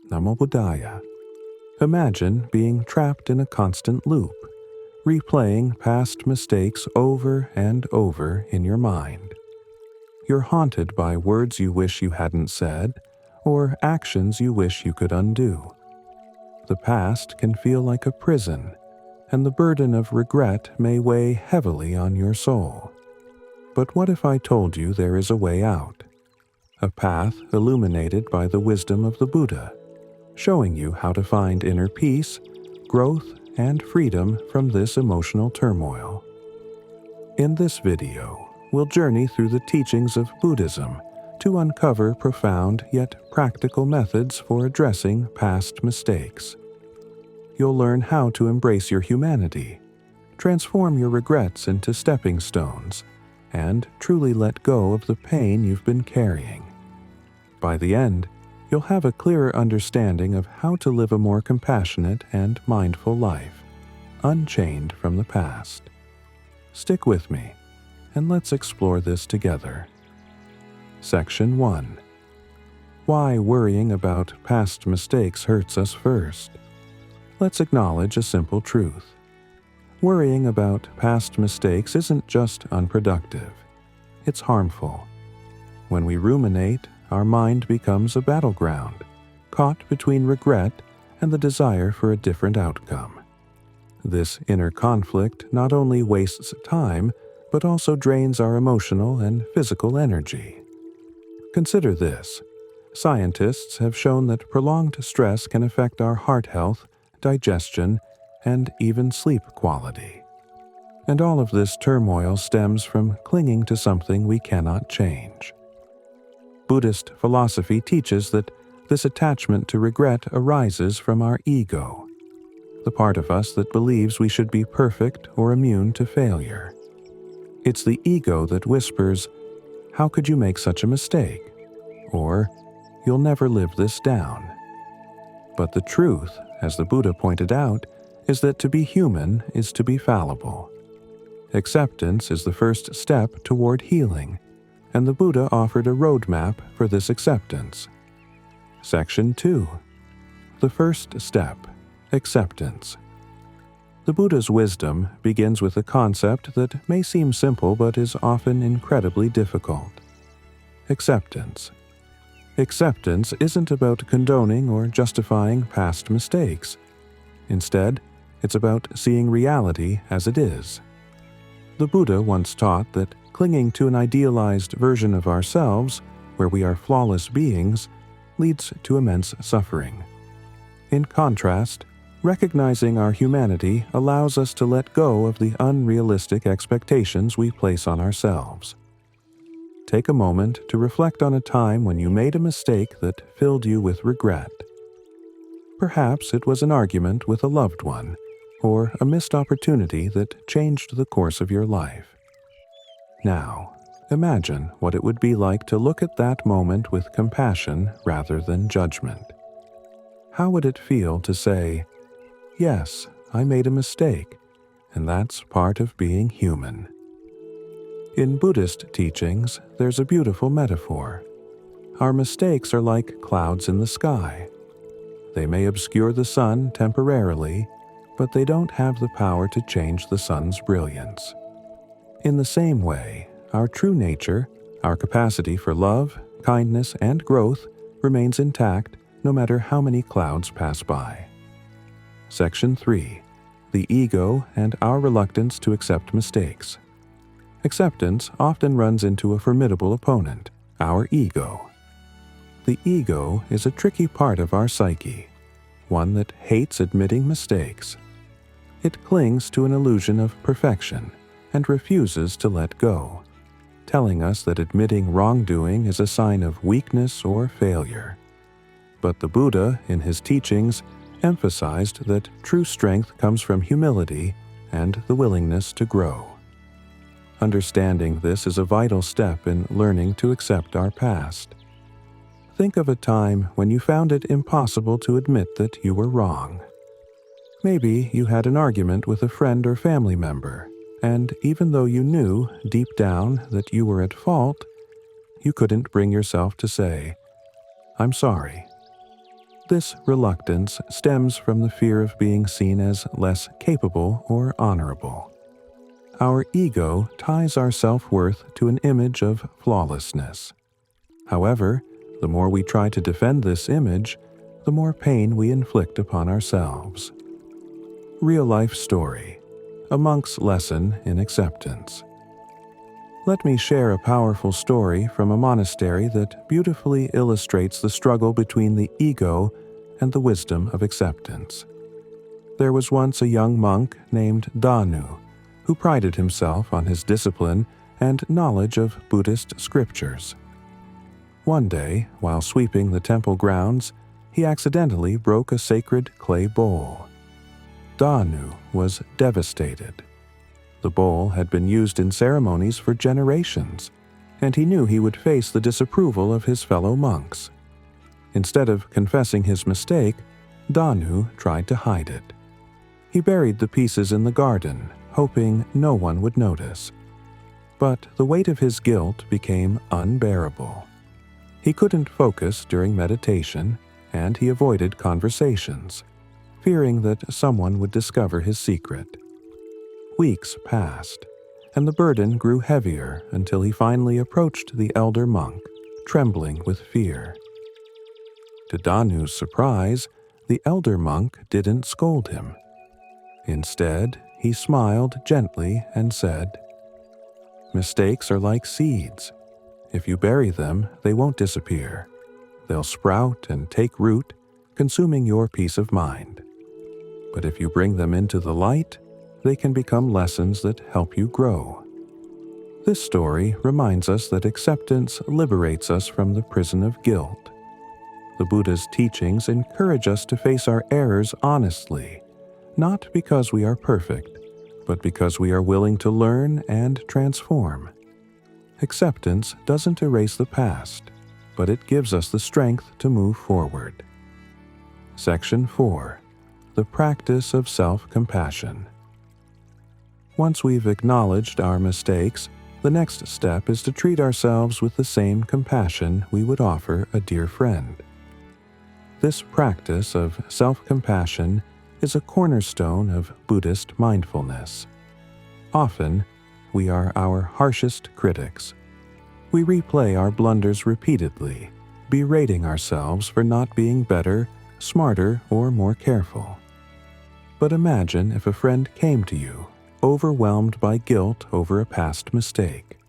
Namo Buddhaya. Imagine being trapped in a constant loop, replaying past mistakes over and over in your mind. You're haunted by words you wish you hadn't said, or actions you wish you could undo. The past can feel like a prison, and the burden of regret may weigh heavily on your soul. But what if I told you there is a way out? A path illuminated by the wisdom of the Buddha, showing you how to find inner peace, growth, and freedom from this emotional turmoil. In this video, we'll journey through the teachings of Buddhism to uncover profound yet practical methods for addressing past mistakes. You'll learn how to embrace your humanity, transform your regrets into stepping stones, and truly let go of the pain you've been carrying. By the end, you'll have a clearer understanding of how to live a more compassionate and mindful life, unchained from the past. Stick with me, and let's explore this together. Section 1. Why worrying about past mistakes hurts us first. Let's acknowledge a simple truth. Worrying about past mistakes isn't just unproductive. It's harmful. When we ruminate, our mind becomes a battleground, caught between regret and the desire for a different outcome. This inner conflict not only wastes time, but also drains our emotional and physical energy. Consider this. Scientists have shown that prolonged stress can affect our heart health, digestion, and even sleep quality. And all of this turmoil stems from clinging to something we cannot change. Buddhist philosophy teaches that this attachment to regret arises from our ego, the part of us that believes we should be perfect or immune to failure. It's the ego that whispers, "How could you make such a mistake?" Or, "You'll never live this down." But the truth, as the Buddha pointed out, is that to be human is to be fallible. Acceptance is the first step toward healing, and the Buddha offered a roadmap for this acceptance. Section 2. The first step, acceptance. The Buddha's wisdom begins with a concept that may seem simple but is often incredibly difficult. Acceptance. Acceptance isn't about condoning or justifying past mistakes. Instead, it's about seeing reality as it is. The Buddha once taught that clinging to an idealized version of ourselves, where we are flawless beings, leads to immense suffering. In contrast, recognizing our humanity allows us to let go of the unrealistic expectations we place on ourselves. Take a moment to reflect on a time when you made a mistake that filled you with regret. Perhaps it was an argument with a loved one, or a missed opportunity that changed the course of your life. Now, imagine what it would be like to look at that moment with compassion rather than judgment. How would it feel to say, "Yes, I made a mistake, and that's part of being human"? In Buddhist teachings, there's a beautiful metaphor. Our mistakes are like clouds in the sky. They may obscure the sun temporarily, but they don't have the power to change the sun's brilliance. In the same way, our true nature, our capacity for love, kindness, and growth remains intact no matter how many clouds pass by. Section 3. The ego and our reluctance to accept mistakes. Acceptance often runs into a formidable opponent, our ego. The ego is a tricky part of our psyche, one that hates admitting mistakes. It clings to an illusion of perfection and refuses to let go, telling us that admitting wrongdoing is a sign of weakness or failure. But the Buddha, in his teachings, emphasized that true strength comes from humility and the willingness to grow. Understanding this is a vital step in learning to accept our past. Think of a time when you found it impossible to admit that you were wrong. Maybe you had an argument with a friend or family member, and even though you knew deep down that you were at fault, you couldn't bring yourself to say, "I'm sorry." This reluctance stems from the fear of being seen as less capable or honorable. Our ego ties our self-worth to an image of flawlessness. However, the more we try to defend this image, the more pain we inflict upon ourselves. Real-life story: a monk's lesson in acceptance. Let me share a powerful story from a monastery that beautifully illustrates the struggle between the ego and the wisdom of acceptance. There was once a young monk named Danu, who prided himself on his discipline and knowledge of Buddhist scriptures. One day, while sweeping the temple grounds, he accidentally broke a sacred clay bowl. Danu was devastated. The bowl had been used in ceremonies for generations, and he knew he would face the disapproval of his fellow monks. Instead of confessing his mistake, Danu tried to hide it. He buried the pieces in the garden, hoping no one would notice. But the weight of his guilt became unbearable. He couldn't focus during meditation, and he avoided conversations, fearing that someone would discover his secret. Weeks passed, and the burden grew heavier until he finally approached the elder monk, trembling with fear. To Danu's surprise, the elder monk didn't scold him. Instead, he smiled gently and said, "Mistakes are like seeds. If you bury them, they won't disappear. They'll sprout and take root, consuming your peace of mind. But if you bring them into the light, they can become lessons that help you grow." This story reminds us that acceptance liberates us from the prison of guilt. The Buddha's teachings encourage us to face our errors honestly, not because we are perfect, but because we are willing to learn and transform. Acceptance doesn't erase the past, but it gives us the strength to move forward. Section 4. The practice of self-compassion. Once we've acknowledged our mistakes, the next step is to treat ourselves with the same compassion we would offer a dear friend. This practice of self-compassion is a cornerstone of Buddhist mindfulness. Often, we are our harshest critics. We replay our blunders repeatedly, berating ourselves for not being better, smarter, or more careful. But imagine if a friend came to you, overwhelmed by guilt over a past mistake.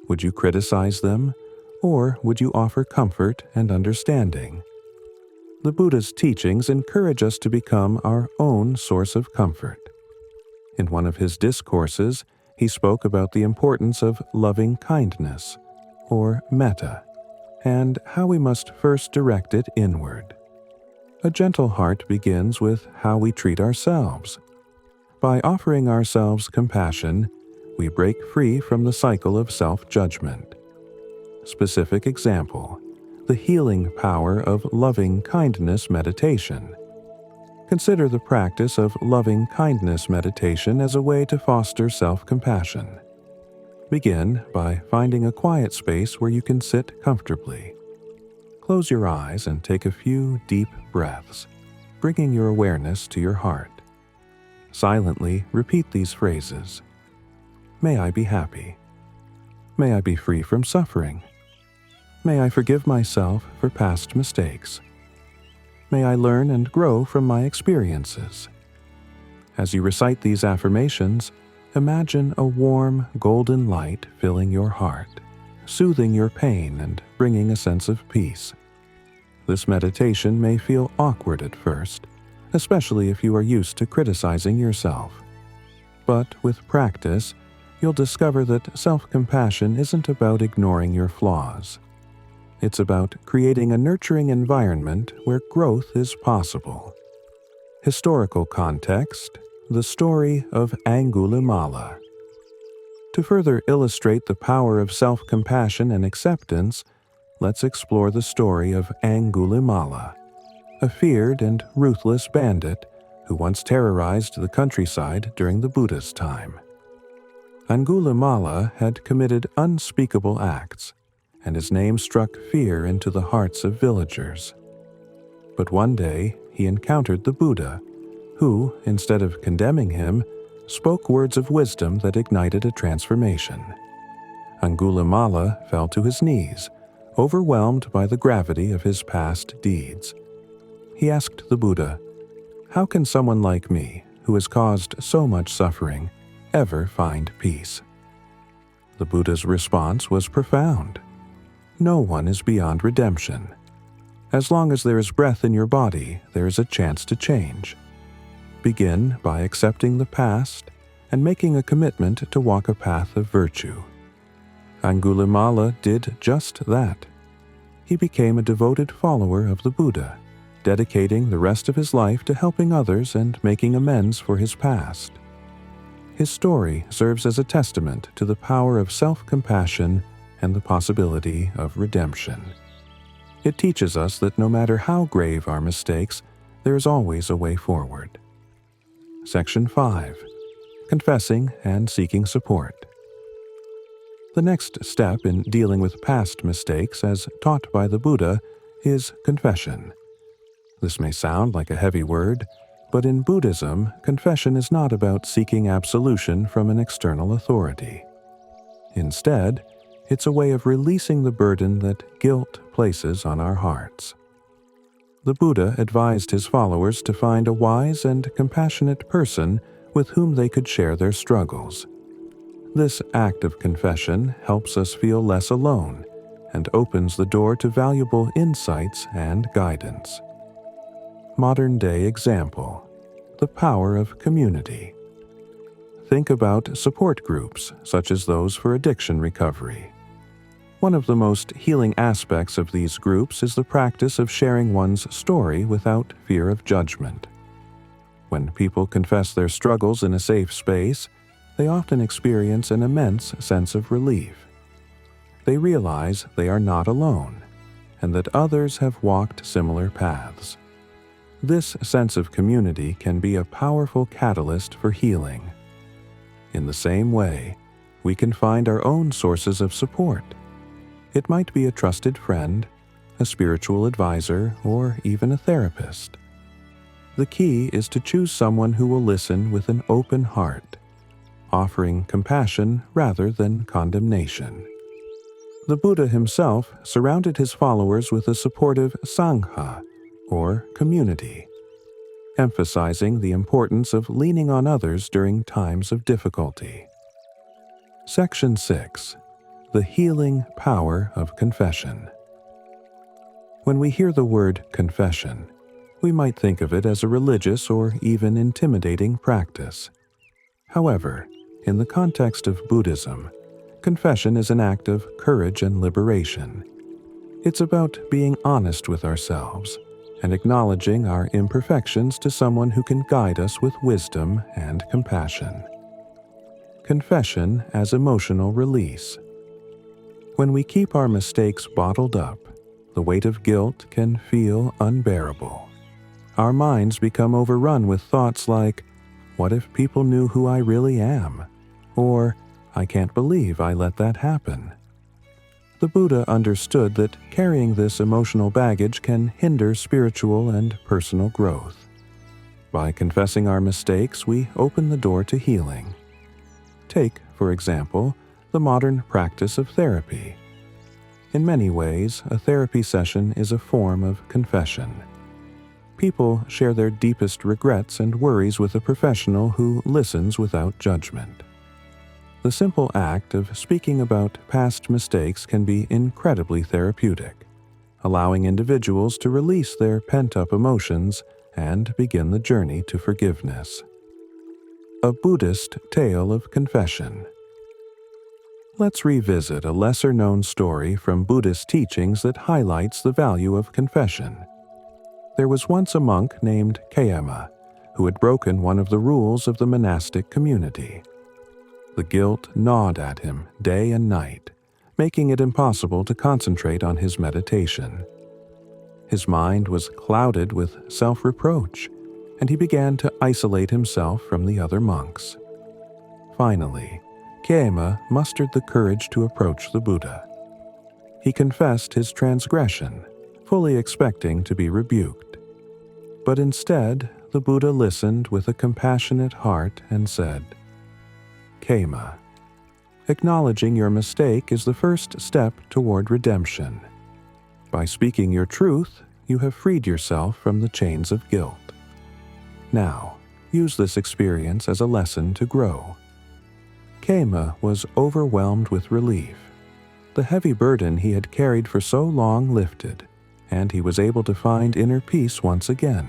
Would you criticize them, or would you offer comfort and understanding? The Buddha's teachings encourage us to become our own source of comfort. In one of his discourses, he spoke about the importance of loving kindness, or metta, and how we must first direct it inward. A gentle heart begins with how we treat ourselves. By offering ourselves compassion, we break free from the cycle of self-judgment. Specific example: the healing power of loving kindness meditation. Consider the practice of loving kindness meditation as a way to foster self-compassion. Begin by finding a quiet space where you can sit comfortably. Close your eyes and take a few deep breaths, bringing your awareness to your heart. Silently repeat these phrases. May I be happy. May I be free from suffering. May I forgive myself for past mistakes. May I learn and grow from my experiences. As you recite these affirmations, imagine a warm, golden light filling your heart, soothing your pain and bringing a sense of peace. This meditation may feel awkward at first, especially if you are used to criticizing yourself. But with practice, you'll discover that self-compassion isn't about ignoring your flaws. It's about creating a nurturing environment where growth is possible. Historical context: the story of Angulimala. To further illustrate the power of self-compassion and acceptance, let's explore the story of Angulimala, a feared and ruthless bandit who once terrorized the countryside during the Buddha's time. Angulimala had committed unspeakable acts, and his name struck fear into the hearts of villagers. But one day he encountered the Buddha, who, instead of condemning him, spoke words of wisdom that ignited a transformation. Angulimala fell to his knees, overwhelmed by the gravity of his past deeds. He asked the Buddha, "How can someone like me, who has caused so much suffering, ever find peace?" The Buddha's response was profound. No one is beyond redemption. As long as there is breath in your body, there is a chance to change. Begin by accepting the past and making a commitment to walk a path of virtue. Angulimala did just that. He became a devoted follower of the Buddha, dedicating the rest of his life to helping others and making amends for his past. His story serves as a testament to the power of self-compassion and the possibility of redemption. It teaches us that no matter how grave our mistakes, there is always a way forward. Section 5. Confessing and seeking support. The next step in dealing with past mistakes, as taught by the Buddha, is confession. This may sound like a heavy word, but in Buddhism, confession is not about seeking absolution from an external authority. Instead, it's a way of releasing the burden that guilt places on our hearts. The Buddha advised his followers to find a wise and compassionate person with whom they could share their struggles. This act of confession helps us feel less alone and opens the door to valuable insights and guidance. Modern-day example: the power of community. Think about support groups, such as those for addiction recovery. One of the most healing aspects of these groups is the practice of sharing one's story without fear of judgment. When people confess their struggles in a safe space, they often experience an immense sense of relief. They realize they are not alone, and that others have walked similar paths. This sense of community can be a powerful catalyst for healing. In the same way, we can find our own sources of support. It might be a trusted friend, a spiritual advisor, or even a therapist. The key is to choose someone who will listen with an open heart, offering compassion rather than condemnation. The Buddha himself surrounded his followers with a supportive sangha, or community, emphasizing the importance of leaning on others during times of difficulty. Section 6. The healing power of confession. When we hear the word confession, we might think of it as a religious or even intimidating practice. However, in the context of Buddhism, confession is an act of courage and liberation. It's about being honest with ourselves and acknowledging our imperfections to someone who can guide us with wisdom and compassion. Confession as emotional release. When we keep our mistakes bottled up, the weight of guilt can feel unbearable. Our minds become overrun with thoughts like, "What if people knew who I really am?" Or, "I can't believe I let that happen." The Buddha understood that carrying this emotional baggage can hinder spiritual and personal growth. By confessing our mistakes, we open the door to healing. Take, for example, the modern practice of therapy. In many ways, a therapy session is a form of confession. People share their deepest regrets and worries with a professional who listens without judgment. The simple act of speaking about past mistakes can be incredibly therapeutic, allowing individuals to release their pent-up emotions and begin the journey to forgiveness. A Buddhist tale of confession. Let's revisit a lesser-known story from Buddhist teachings that highlights the value of confession. There was once a monk named Kayama who had broken one of the rules of the monastic community. The guilt gnawed at him day and night, making it impossible to concentrate on his meditation. His mind was clouded with self-reproach, and he began to isolate himself from the other monks. Finally, Kayama mustered the courage to approach the Buddha. He confessed his transgression, fully expecting to be rebuked. But instead, the Buddha listened with a compassionate heart and said, "Kema, acknowledging your mistake is the first step toward redemption. By speaking your truth, you have freed yourself from the chains of guilt. Now, use this experience as a lesson to grow." Kema was overwhelmed with relief. The heavy burden he had carried for so long lifted, and he was able to find inner peace once again.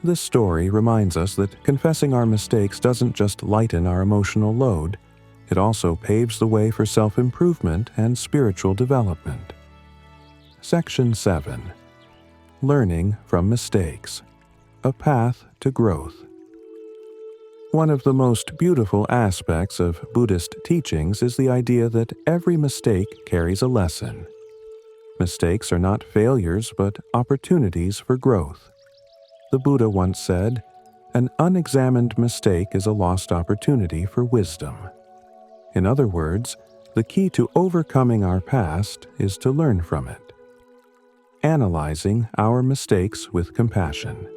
This story reminds us that confessing our mistakes doesn't just lighten our emotional load, it also paves the way for self-improvement and spiritual development. Section 7. Learning from mistakes. A path to growth. One of the most beautiful aspects of Buddhist teachings is the idea that every mistake carries a lesson. Mistakes are not failures but opportunities for growth. The Buddha once said, "An unexamined mistake is a lost opportunity for wisdom." In other words, the key to overcoming our past is to learn from it. Analyzing our mistakes with compassion.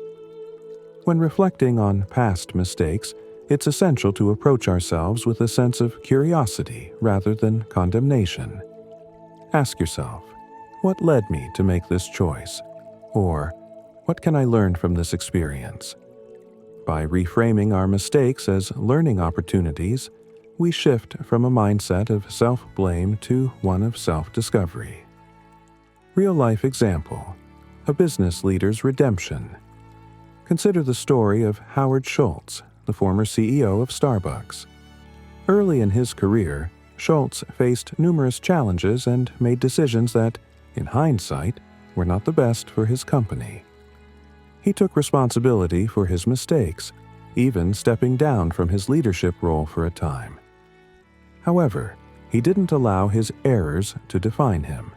When reflecting on past mistakes, it's essential to approach ourselves with a sense of curiosity rather than condemnation. Ask yourself, what led me to make this choice? Or, what can I learn from this experience? By reframing our mistakes as learning opportunities, we shift from a mindset of self-blame to one of self-discovery. Real-life example: a business leader's redemption. Consider the story of Howard Schultz, the former CEO of Starbucks. Early in his career, Schultz faced numerous challenges and made decisions that, in hindsight, were not the best for his company. He took responsibility for his mistakes, even stepping down from his leadership role for a time. However, he didn't allow his errors to define him.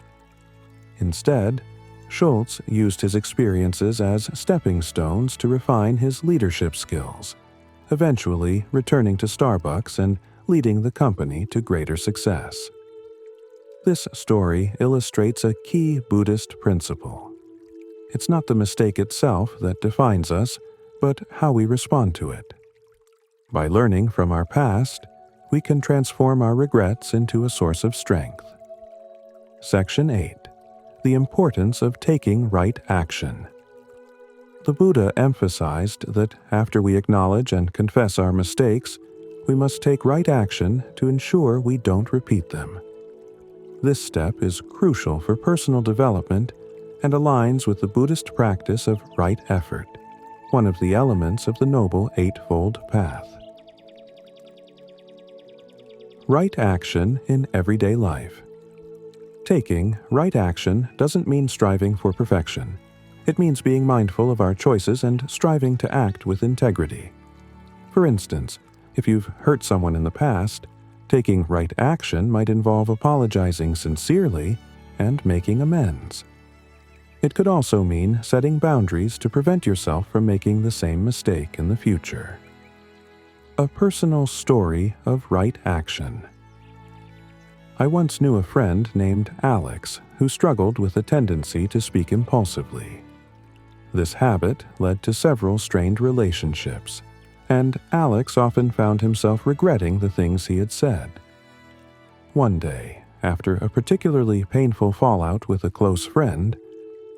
Instead, Schultz used his experiences as stepping stones to refine his leadership skills, eventually returning to Starbucks and leading the company to greater success. This story illustrates a key Buddhist principle. It's not the mistake itself that defines us, but how we respond to it. By learning from our past, we can transform our regrets into a source of strength. Section 8. The importance of taking right action. The Buddha emphasized that after we acknowledge and confess our mistakes, we must take right action to ensure we don't repeat them. This step is crucial for personal development and aligns with the Buddhist practice of right effort, one of the elements of the Noble Eightfold Path. Right action in everyday life. Taking right action doesn't mean striving for perfection. It means being mindful of our choices and striving to act with integrity. For instance, if you've hurt someone in the past, taking right action might involve apologizing sincerely and making amends. It could also mean setting boundaries to prevent yourself from making the same mistake in the future. A personal story of right action. I once knew a friend named Alex who struggled with a tendency to speak impulsively. This habit led to several strained relationships, and Alex often found himself regretting the things he had said. One day, after a particularly painful fallout with a close friend,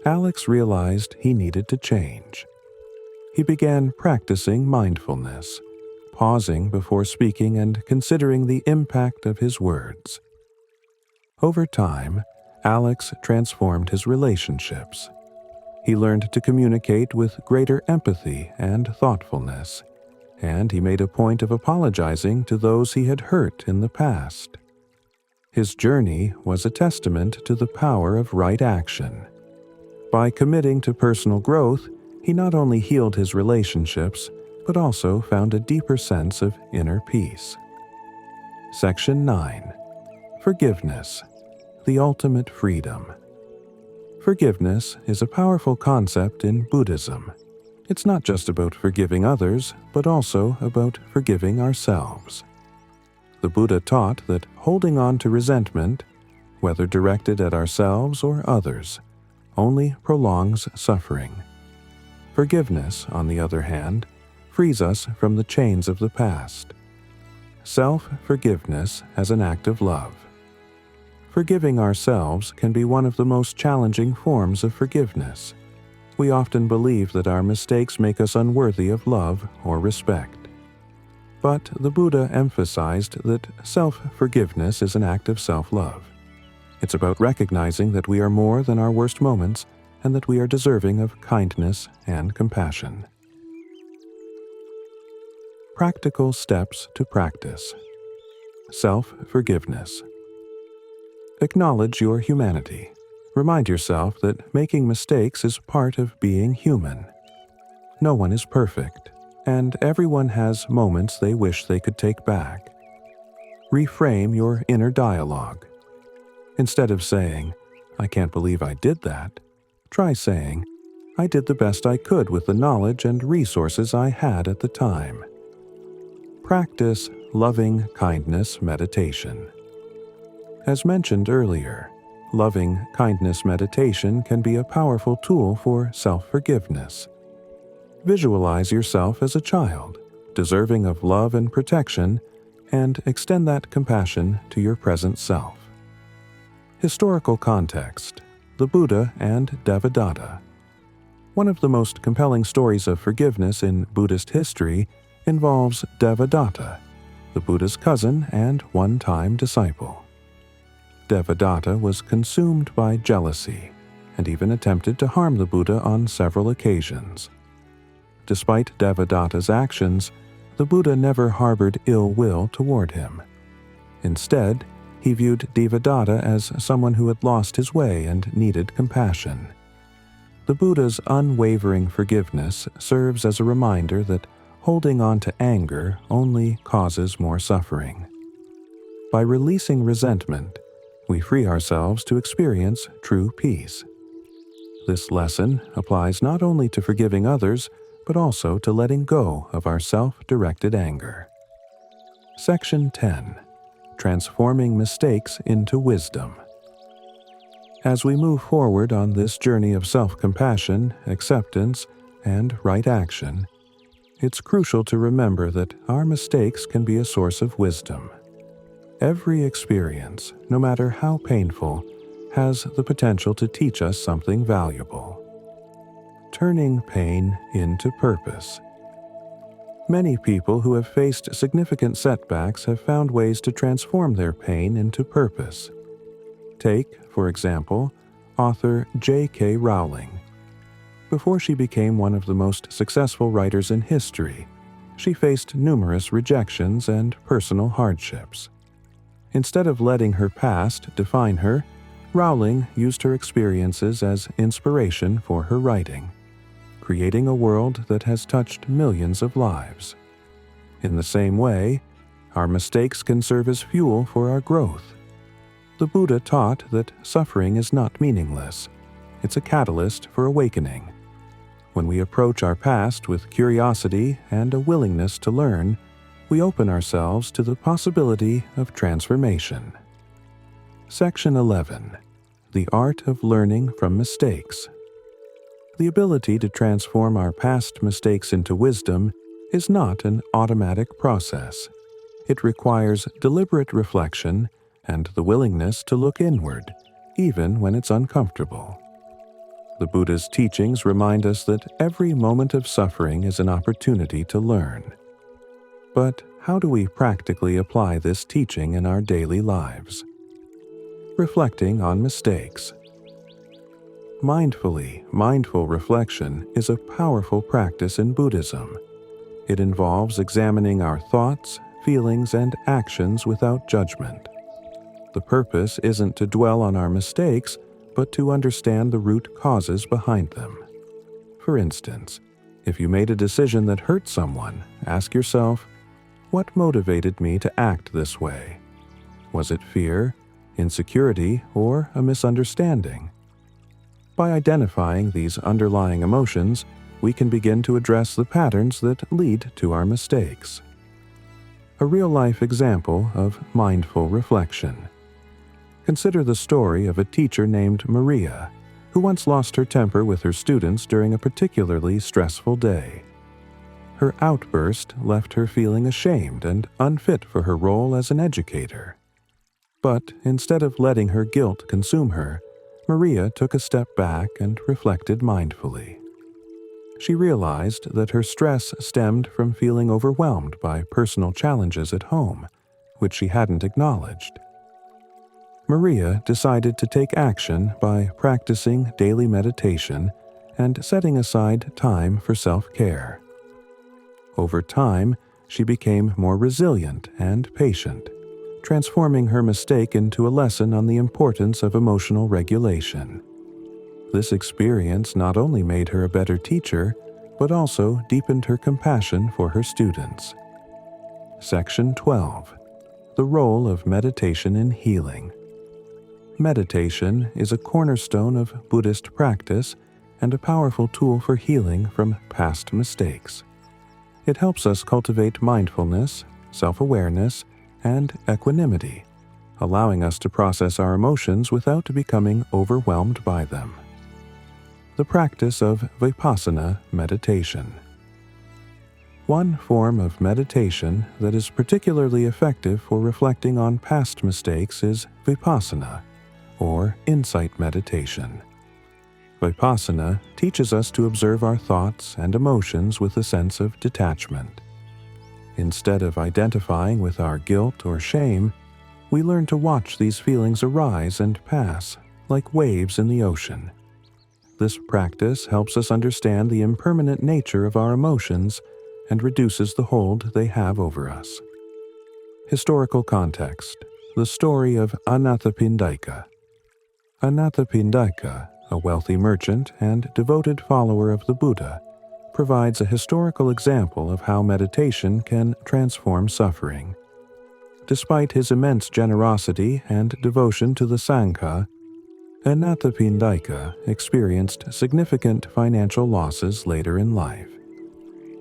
Alex realized he needed to change. He began practicing mindfulness, pausing before speaking and considering the impact of his words. Over time, Alex transformed his relationships. He learned to communicate with greater empathy and thoughtfulness, and he made a point of apologizing to those he had hurt in the past. His journey was a testament to the power of right action. By committing to personal growth, he not only healed his relationships, but also found a deeper sense of inner peace. Section 9. Forgiveness, the ultimate freedom. Forgiveness is a powerful concept in Buddhism. It's not just about forgiving others, but also about forgiving ourselves. The Buddha taught that holding on to resentment, whether directed at ourselves or others, only prolongs suffering. Forgiveness, on the other hand, frees us from the chains of the past. Self-forgiveness as an act of love. Forgiving ourselves can be one of the most challenging forms of forgiveness. We often believe that our mistakes make us unworthy of love or respect. But the Buddha emphasized that self-forgiveness is an act of self-love. It's about recognizing that we are more than our worst moments and that we are deserving of kindness and compassion. Practical steps to practice. Self-forgiveness. Acknowledge your humanity. Remind yourself that making mistakes is part of being human. No one is perfect, and everyone has moments they wish they could take back. Reframe your inner dialogue. Instead of saying, "I can't believe I did that," try saying, "I did the best I could with the knowledge and resources I had at the time." Practice loving kindness meditation. As mentioned earlier, loving kindness meditation can be a powerful tool for self-forgiveness. Visualize yourself as a child, deserving of love and protection, and extend that compassion to your present self. Historical context: the Buddha and Devadatta. One of the most compelling stories of forgiveness in Buddhist history involves Devadatta, the Buddha's cousin and one-time disciple. Devadatta was consumed by jealousy and even attempted to harm the Buddha on several occasions. Despite Devadatta's actions, the Buddha never harbored ill will toward him. Instead, he viewed Devadatta as someone who had lost his way and needed compassion. The Buddha's unwavering forgiveness serves as a reminder that holding on to anger only causes more suffering. By releasing resentment, we free ourselves to experience true peace. This lesson applies not only to forgiving others, but also to letting go of our self-directed anger. Section 10. Transforming mistakes into wisdom. As we move forward on this journey of self-compassion, acceptance, and right action, it's crucial to remember that our mistakes can be a source of wisdom. Every experience, no matter how painful, has the potential to teach us something valuable. Turning pain into purpose. Many people who have faced significant setbacks have found ways to transform their pain into purpose. Take, for example, author J.K. Rowling. Before she became one of the most successful writers in history, she faced numerous rejections and personal hardships. Instead of letting her past define her, Rowling used her experiences as inspiration for her writing, creating a world that has touched millions of lives. In the same way, our mistakes can serve as fuel for our growth. The Buddha taught that suffering is not meaningless. It's a catalyst for awakening. When we approach our past with curiosity and a willingness to learn, we open ourselves to the possibility of transformation. Section 11. The Art of Learning from Mistakes. The ability to transform our past mistakes into wisdom is not an automatic process. It requires deliberate reflection and the willingness to look inward, even when it's uncomfortable. The Buddha's teachings remind us that every moment of suffering is an opportunity to learn. But how do we practically apply this teaching in our daily lives? Reflecting on mistakes. Mindful reflection is a powerful practice in Buddhism. It involves examining our thoughts, feelings, and actions without judgment. The purpose isn't to dwell on our mistakes, but to understand the root causes behind them. For instance, if you made a decision that hurt someone, ask yourself, what motivated me to act this way? Was it fear, insecurity, or a misunderstanding? By identifying these underlying emotions, we can begin to address the patterns that lead to our mistakes. A real-life example of mindful reflection. Consider the story of a teacher named Maria, who once lost her temper with her students during a particularly stressful day. Her outburst left her feeling ashamed and unfit for her role as an educator. But instead of letting her guilt consume her, Maria took a step back and reflected mindfully. She realized that her stress stemmed from feeling overwhelmed by personal challenges at home, which she hadn't acknowledged. Maria decided to take action by practicing daily meditation and setting aside time for self-care. Over time, she became more resilient and patient, transforming her mistake into a lesson on the importance of emotional regulation. This experience not only made her a better teacher, but also deepened her compassion for her students. Section 12. The role of meditation in healing. Meditation is a cornerstone of Buddhist practice and a powerful tool for healing from past mistakes. It helps us cultivate mindfulness, self-awareness, and equanimity, allowing us to process our emotions without becoming overwhelmed by them. The practice of Vipassana meditation. One form of meditation that is particularly effective for reflecting on past mistakes is Vipassana, or insight meditation. Vipassana teaches us to observe our thoughts and emotions with a sense of detachment. Instead of identifying with our guilt or shame, we learn to watch these feelings arise and pass, like waves in the ocean. This practice helps us understand the impermanent nature of our emotions and reduces the hold they have over us. Historical context: the story of Anathapindika. Anathapindika, a wealthy merchant and devoted follower of the Buddha, provides a historical example of how meditation can transform suffering. Despite his immense generosity and devotion to the Sangha, Anathapindika experienced significant financial losses later in life.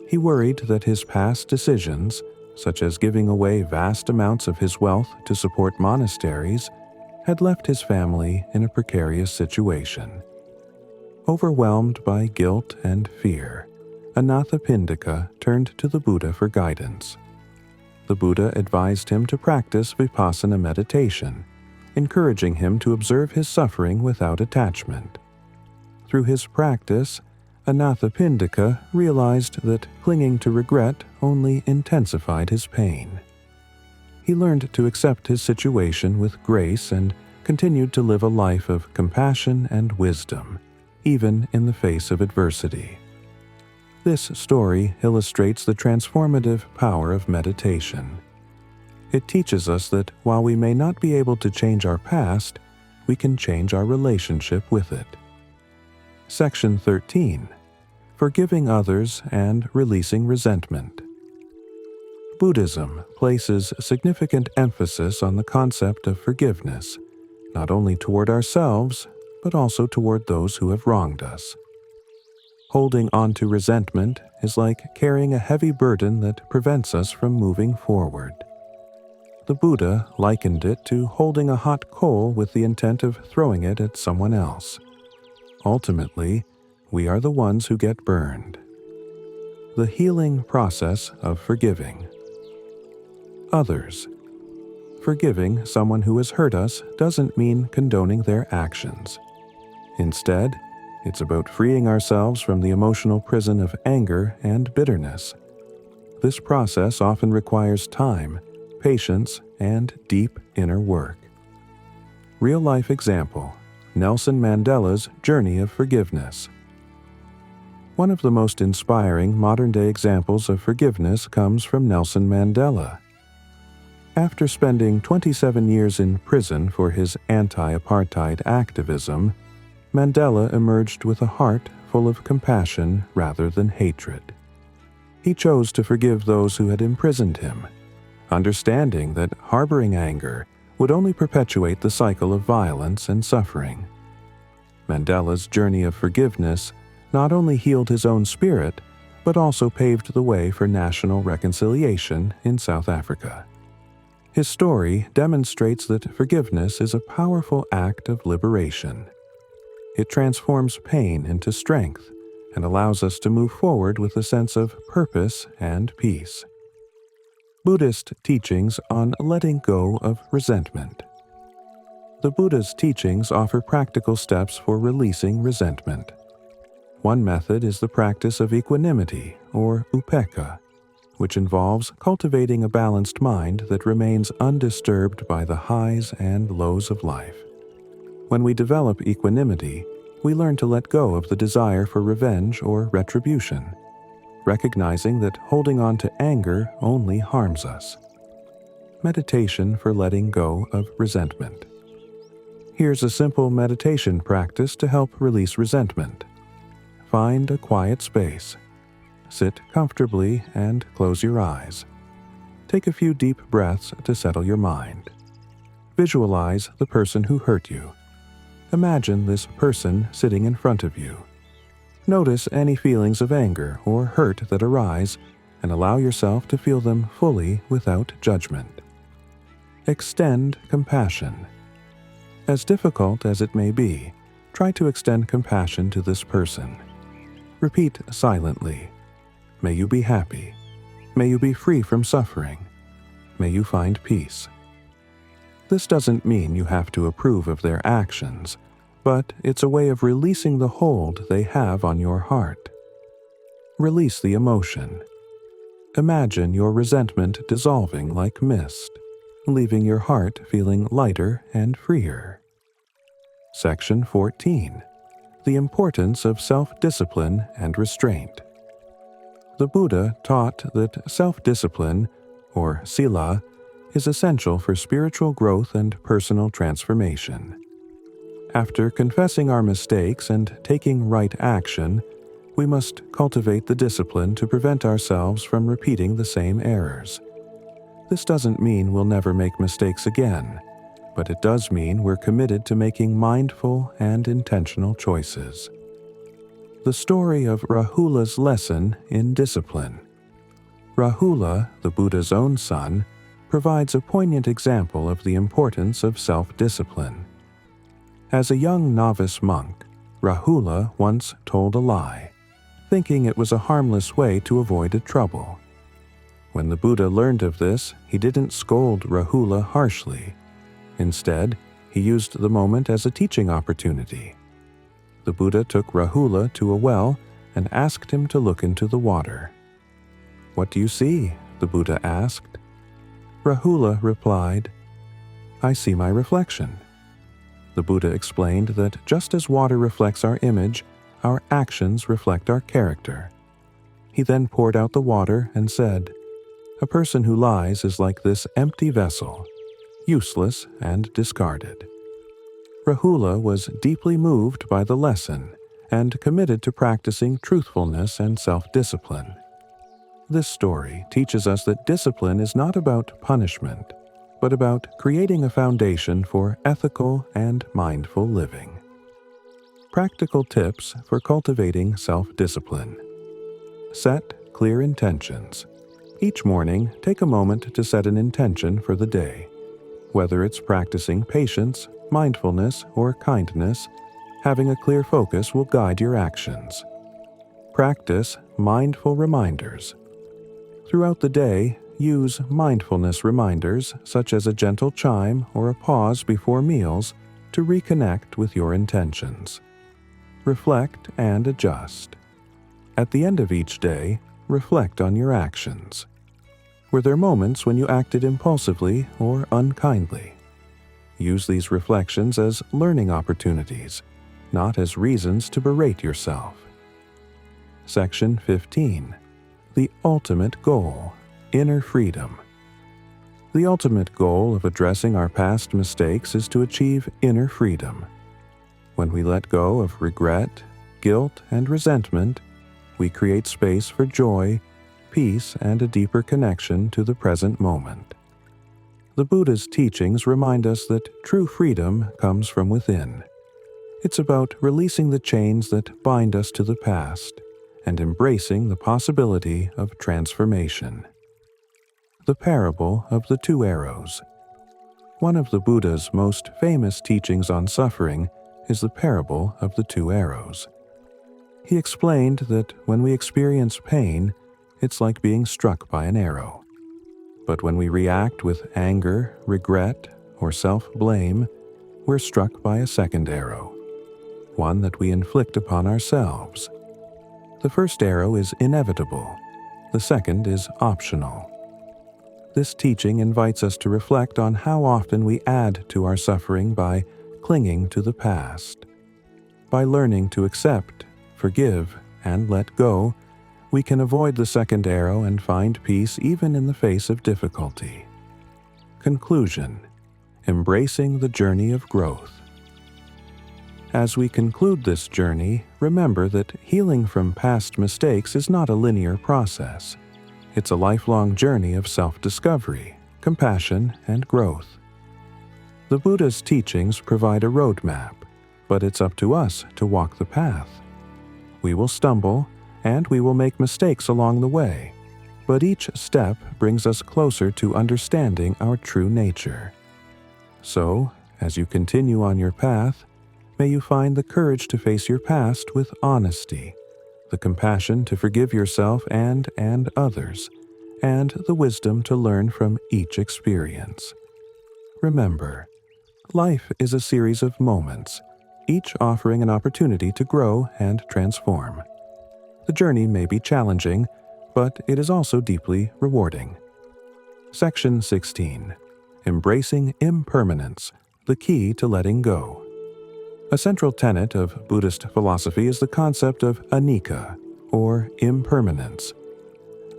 He worried that his past decisions, such as giving away vast amounts of his wealth to support monasteries, had left his family in a precarious situation. Overwhelmed by guilt and fear, Anathapindika turned to the Buddha for guidance. The Buddha advised him to practice Vipassana meditation, encouraging him to observe his suffering without attachment. Through his practice, Anathapindika realized that clinging to regret only intensified his pain. He learned to accept his situation with grace and continued to live a life of compassion and wisdom, even in the face of adversity. This story illustrates the transformative power of meditation. It teaches us that while we may not be able to change our past, we can change our relationship with it. Section 13. Forgiving others and releasing resentment. Buddhism places significant emphasis on the concept of forgiveness, not only toward ourselves, but also toward those who have wronged us. Holding on to resentment is like carrying a heavy burden that prevents us from moving forward. The Buddha likened it to holding a hot coal with the intent of throwing it at someone else. Ultimately, we are the ones who get burned. The healing process of forgiving. Others. Forgiving someone who has hurt us doesn't mean condoning their actions. Instead, it's about freeing ourselves from the emotional prison of anger and bitterness. This process often requires time, patience, and deep inner work. Real-life example: Nelson Mandela's journey of forgiveness. One of the most inspiring modern-day examples of forgiveness comes from Nelson Mandela. After spending 27 years in prison for his anti-apartheid activism, Mandela emerged with a heart full of compassion rather than hatred. He chose to forgive those who had imprisoned him, understanding that harboring anger would only perpetuate the cycle of violence and suffering. Mandela's journey of forgiveness not only healed his own spirit, but also paved the way for national reconciliation in South Africa. His story demonstrates that forgiveness is a powerful act of liberation. It transforms pain into strength and allows us to move forward with a sense of purpose and peace. Buddhist teachings on letting go of resentment. The Buddha's teachings offer practical steps for releasing resentment. One method is the practice of equanimity, or upekkha, which involves cultivating a balanced mind that remains undisturbed by the highs and lows of life. When we develop equanimity, we learn to let go of the desire for revenge or retribution, recognizing that holding on to anger only harms us. Meditation for letting go of resentment. Here's a simple meditation practice to help release resentment. Find a quiet space. Sit comfortably and close your eyes. Take a few deep breaths to settle your mind. Visualize the person who hurt you. Imagine this person sitting in front of you. Notice any feelings of anger or hurt that arise and allow yourself to feel them fully without judgment. Extend compassion. As difficult as it may be, try to extend compassion to this person. Repeat silently, "May you be happy. May you be free from suffering. May you find peace." This doesn't mean you have to approve of their actions, but it's a way of releasing the hold they have on your heart. Release the emotion. Imagine your resentment dissolving like mist, leaving your heart feeling lighter and freer. Section 14. The importance of self-discipline and restraint. The Buddha taught that self-discipline, or sila, is essential for spiritual growth and personal transformation. After confessing our mistakes and taking right action, we must cultivate the discipline to prevent ourselves from repeating the same errors. This doesn't mean we'll never make mistakes again, but it does mean we're committed to making mindful and intentional choices. The story of Rahula's lesson in discipline. Rahula, the Buddha's own son, provides a poignant example of the importance of self-discipline. As a young novice monk, Rahula once told a lie, thinking it was a harmless way to avoid a trouble. When the Buddha learned of this, he didn't scold Rahula harshly. Instead, he used the moment as a teaching opportunity. The Buddha took Rahula to a well and asked him to look into the water. "What do you see?" the Buddha asked. Rahula replied, "I see my reflection." The Buddha explained that just as water reflects our image, our actions reflect our character. He then poured out the water and said, "A person who lies is like this empty vessel, useless and discarded." Rahula was deeply moved by the lesson and committed to practicing truthfulness and self-discipline. This story teaches us that discipline is not about punishment, but about creating a foundation for ethical and mindful living. Practical tips for cultivating self-discipline. Set clear intentions. Each morning, take a moment to set an intention for the day. Whether it's practicing patience, mindfulness, or kindness, having a clear focus will guide your actions. Practice mindful reminders. Throughout the day, use mindfulness reminders such as a gentle chime or a pause before meals to reconnect with your intentions. Reflect and adjust. At the end of each day, reflect on your actions. Were there moments when you acted impulsively or unkindly? Use these reflections as learning opportunities, not as reasons to berate yourself. Section 15. The ultimate goal, inner freedom. The ultimate goal of addressing our past mistakes is to achieve inner freedom. When we let go of regret, guilt, and resentment, we create space for joy, peace, and a deeper connection to the present moment. The Buddha's teachings remind us that true freedom comes from within. It's about releasing the chains that bind us to the past and embracing the possibility of transformation. The parable of the 2 arrows. One of the Buddha's most famous teachings on suffering is the parable of the two arrows. He explained that when we experience pain, it's like being struck by an arrow. But when we react with anger, regret, or self-blame, we're struck by a second arrow, one that we inflict upon ourselves. The first arrow is inevitable. The second is optional. This teaching invites us to reflect on how often we add to our suffering by clinging to the past. By learning to accept, forgive, and let go, we can avoid the second arrow and find peace even in the face of difficulty. Conclusion: embracing the journey of growth. As we conclude this journey, remember that healing from past mistakes is not a linear process. It's a lifelong journey of self-discovery, compassion, and growth. The Buddha's teachings provide a roadmap, but it's up to us to walk the path. We will stumble, and we will make mistakes along the way, but each step brings us closer to understanding our true nature. So, as you continue on your path, may you find the courage to face your past with honesty, the compassion to forgive yourself and others, and the wisdom to learn from each experience. Remember, life is a series of moments, each offering an opportunity to grow and transform. The journey may be challenging, but it is also deeply rewarding. Section 16. Embracing Impermanence, the Key to Letting Go. A central tenet of Buddhist philosophy is the concept of anicca, or impermanence.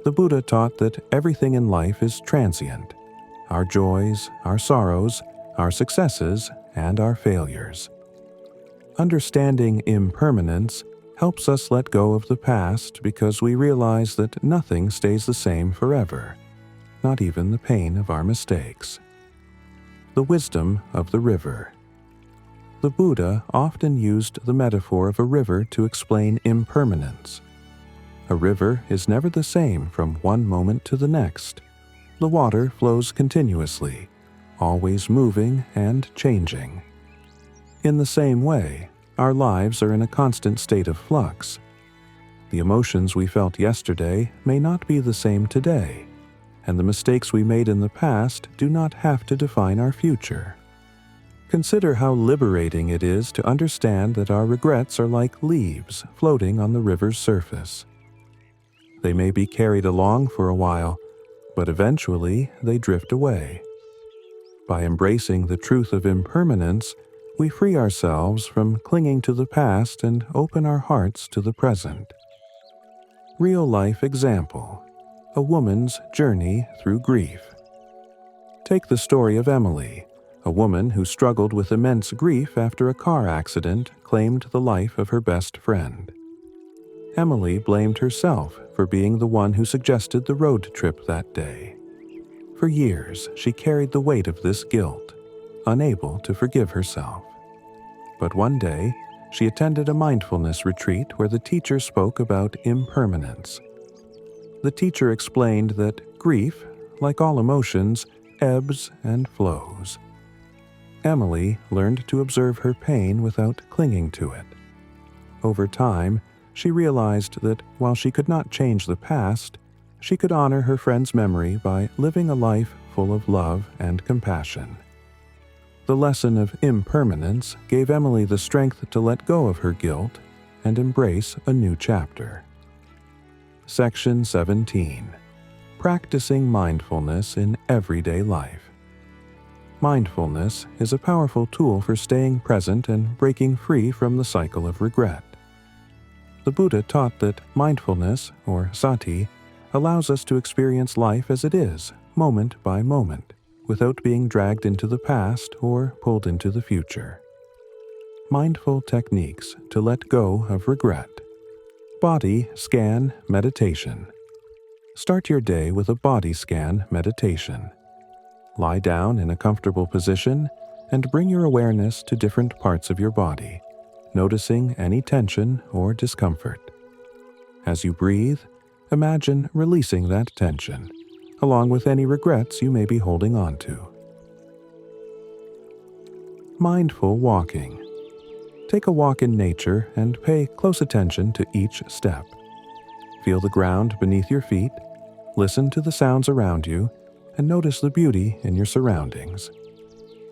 The Buddha taught that everything in life is transient: our joys, our sorrows, our successes, and our failures. Understanding impermanence helps us let go of the past because we realize that nothing stays the same forever, not even the pain of our mistakes. The wisdom of the river. The Buddha often used the metaphor of a river to explain impermanence. A river is never the same from one moment to the next. The water flows continuously, always moving and changing. In the same way, our lives are in a constant state of flux. The emotions we felt yesterday may not be the same today, and the mistakes we made in the past do not have to define our future. Consider how liberating it is to understand that our regrets are like leaves floating on the river's surface. They may be carried along for a while, but eventually they drift away. By embracing the truth of impermanence, we free ourselves from clinging to the past and open our hearts to the present. Real-life example: a woman's journey through grief. Take the story of Emily, a woman who struggled with immense grief after a car accident claimed the life of her best friend. Emily blamed herself for being the one who suggested the road trip that day. For years, she carried the weight of this guilt, unable to forgive herself. But one day, she attended a mindfulness retreat where the teacher spoke about impermanence. The teacher explained that grief, like all emotions, ebbs and flows. Emily learned to observe her pain without clinging to it. Over time, she realized that while she could not change the past, she could honor her friend's memory by living a life full of love and compassion. The lesson of impermanence gave Emily the strength to let go of her guilt and embrace a new chapter. Section 17. Practicing mindfulness in everyday life. Mindfulness is a powerful tool for staying present and breaking free from the cycle of regret. The Buddha taught that mindfulness, or sati, allows us to experience life as it is, moment by moment, without being dragged into the past or pulled into the future. Mindful techniques to let go of regret. Body scan meditation. Start your day with a body scan meditation. Lie down in a comfortable position and bring your awareness to different parts of your body, noticing any tension or discomfort. As you breathe, imagine releasing that tension, along with any regrets you may be holding on to. Mindful walking. Take a walk in nature and pay close attention to each step. Feel the ground beneath your feet, listen to the sounds around you, and notice the beauty in your surroundings.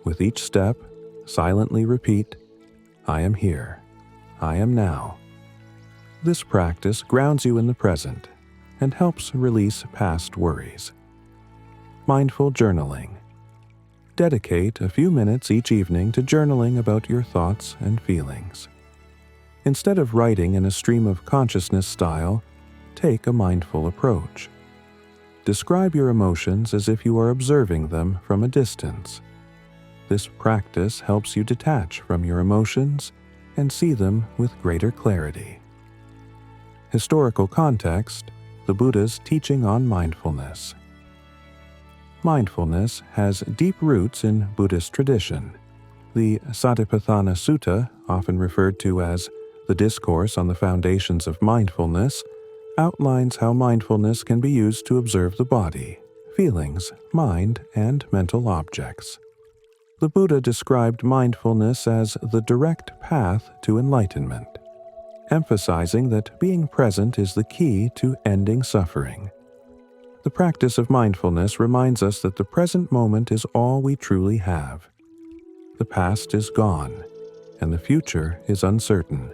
With each step, silently repeat, I am here. I am now. This practice grounds you in the present and helps release past worries. Mindful journaling. Dedicate a few minutes each evening to journaling about your thoughts and feelings. Instead of writing in a stream of consciousness style, take a mindful approach. Describe your emotions as if you are observing them from a distance. This practice helps you detach from your emotions and see them with greater clarity. Historical context: the Buddha's teaching on mindfulness. Mindfulness has deep roots in Buddhist tradition. The Satipatthana Sutta, often referred to as the Discourse on the Foundations of Mindfulness, outlines how mindfulness can be used to observe the body, feelings, mind, and mental objects. The Buddha described mindfulness as the direct path to enlightenment, emphasizing that being present is the key to ending suffering. The practice of mindfulness reminds us that the present moment is all we truly have. The past is gone, and the future is uncertain.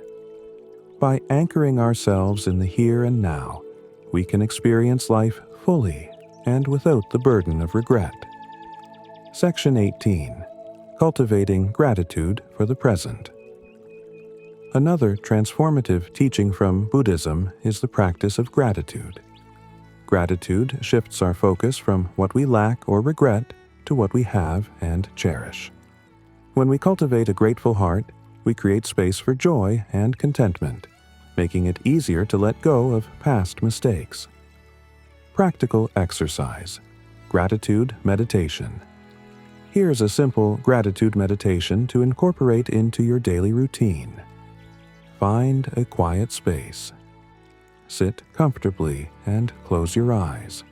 By anchoring ourselves in the here and now, we can experience life fully and without the burden of regret. Section 18. Cultivating gratitude for the present. Another transformative teaching from Buddhism is the practice of gratitude. Gratitude shifts our focus from what we lack or regret to what we have and cherish. When we cultivate a grateful heart, we create space for joy and contentment, making it easier to let go of past mistakes. Practical exercise: gratitude meditation. Here's a simple gratitude meditation to incorporate into your daily routine. Find a quiet space. Sit comfortably and close your eyes.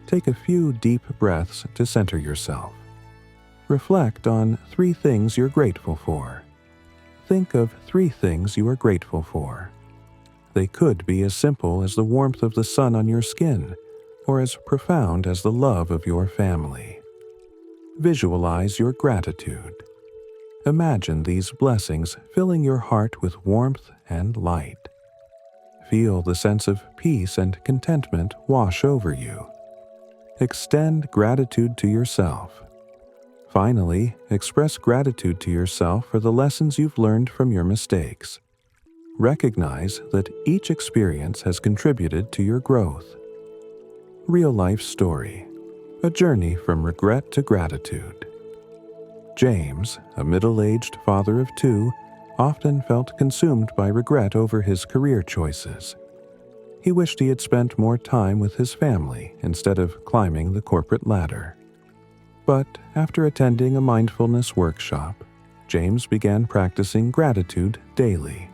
Take a few deep breaths to center yourself. Reflect on 3 things you're grateful for. Think of 3 things you are grateful for. They could be as simple as the warmth of the sun on your skin, or as profound as the love of your family. Visualize your gratitude. Imagine these blessings filling your heart with warmth and light. Feel the sense of peace and contentment wash over you. Extend gratitude to yourself. Finally, express gratitude to yourself for the lessons you've learned from your mistakes. Recognize that each experience has contributed to your growth. Real-life story: a journey from regret to gratitude. James, a middle-aged father of 2, often felt consumed by regret over his career choices. He wished he had spent more time with his family instead of climbing the corporate ladder. But after attending a mindfulness workshop, James began practicing gratitude daily.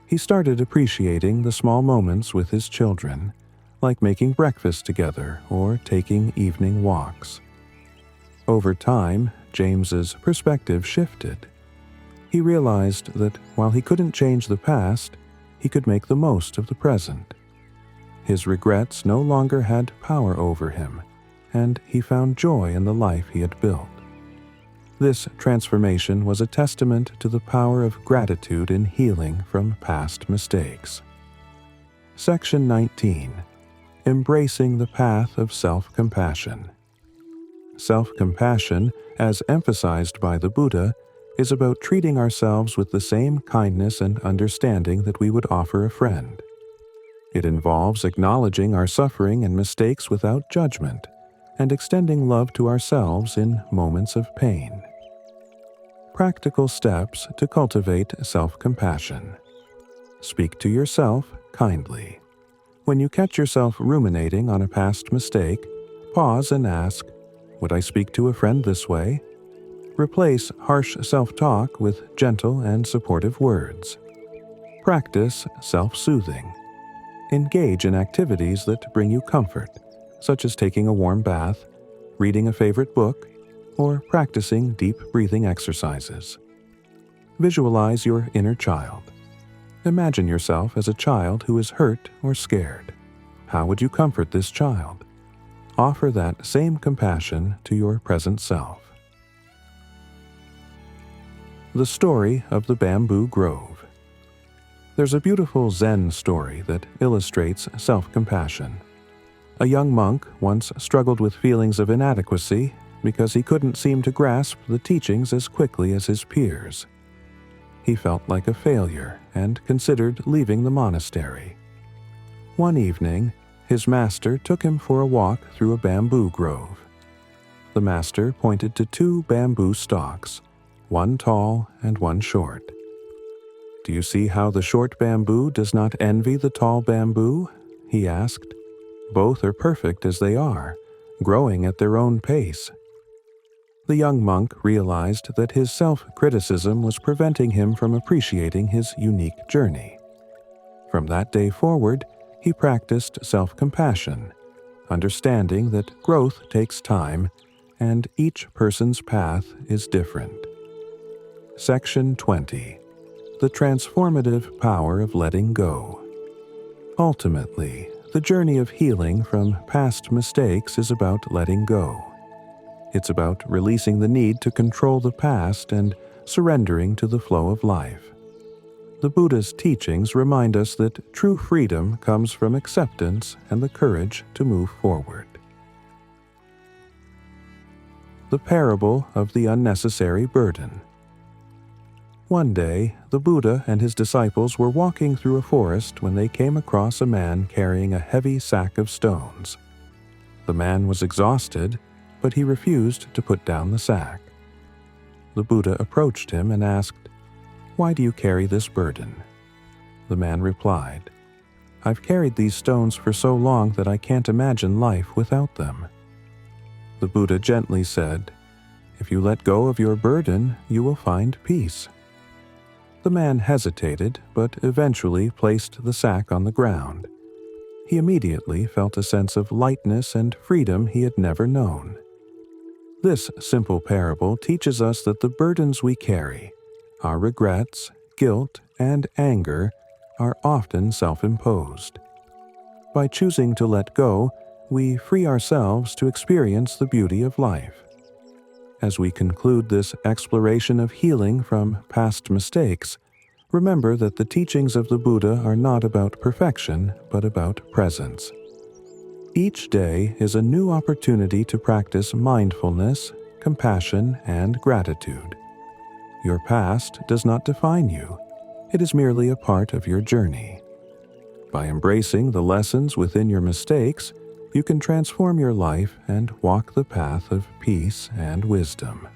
He started appreciating the small moments with his children, like making breakfast together or taking evening walks. Over time, James's perspective shifted. He realized that while he couldn't change the past, he could make the most of the present. His regrets no longer had power over him, and he found joy in the life he had built. This transformation was a testament to the power of gratitude in healing from past mistakes. Section 19. Embracing the path of self-compassion. Self-compassion, as emphasized by the Buddha, is about treating ourselves with the same kindness and understanding that we would offer a friend. It involves acknowledging our suffering and mistakes without judgment, and extending love to ourselves in moments of pain. Practical steps to cultivate self-compassion. Speak to yourself kindly. When you catch yourself ruminating on a past mistake, pause and ask, "Would I speak to a friend this way?" Replace harsh self-talk with gentle and supportive words. Practice self-soothing. Engage in activities that bring you comfort, such as taking a warm bath, reading a favorite book, or practicing deep breathing exercises. Visualize your inner child. Imagine yourself as a child who is hurt or scared. How would you comfort this child? Offer that same compassion to your present self. The story of the bamboo grove. There's a beautiful Zen story that illustrates self-compassion. A young monk once struggled with feelings of inadequacy because he couldn't seem to grasp the teachings as quickly as his peers. He felt like a failure and considered leaving the monastery. One evening, his master took him for a walk through a bamboo grove. The master pointed to 2 bamboo stalks, one tall and one short. "Do you see how the short bamboo does not envy the tall bamboo?" he asked. "Both are perfect as they are, growing at their own pace." The young monk realized that his self-criticism was preventing him from appreciating his unique journey. From that day forward, he practiced self-compassion, understanding that growth takes time and each person's path is different. Section 20. The transformative power of letting go. Ultimately, the journey of healing from past mistakes is about letting go. It's about releasing the need to control the past and surrendering to the flow of life. The Buddha's teachings remind us that true freedom comes from acceptance and the courage to move forward. The parable of the unnecessary burden. One day, the Buddha and his disciples were walking through a forest when they came across a man carrying a heavy sack of stones. The man was exhausted, but he refused to put down the sack. The Buddha approached him and asked, "Why do you carry this burden?" The man replied, "I've carried these stones for so long that I can't imagine life without them." The Buddha gently said, "If you let go of your burden, you will find peace." The man hesitated, but eventually placed the sack on the ground. He immediately felt a sense of lightness and freedom he had never known. This simple parable teaches us that the burdens we carry, our regrets, guilt, and anger, are often self-imposed. By choosing to let go, we free ourselves to experience the beauty of life. As we conclude this exploration of healing from past mistakes, remember that the teachings of the Buddha are not about perfection, but about presence. Each day is a new opportunity to practice mindfulness, compassion, and gratitude. Your past does not define you. It is merely a part of your journey. By embracing the lessons within your mistakes, you can transform your life and walk the path of peace and wisdom.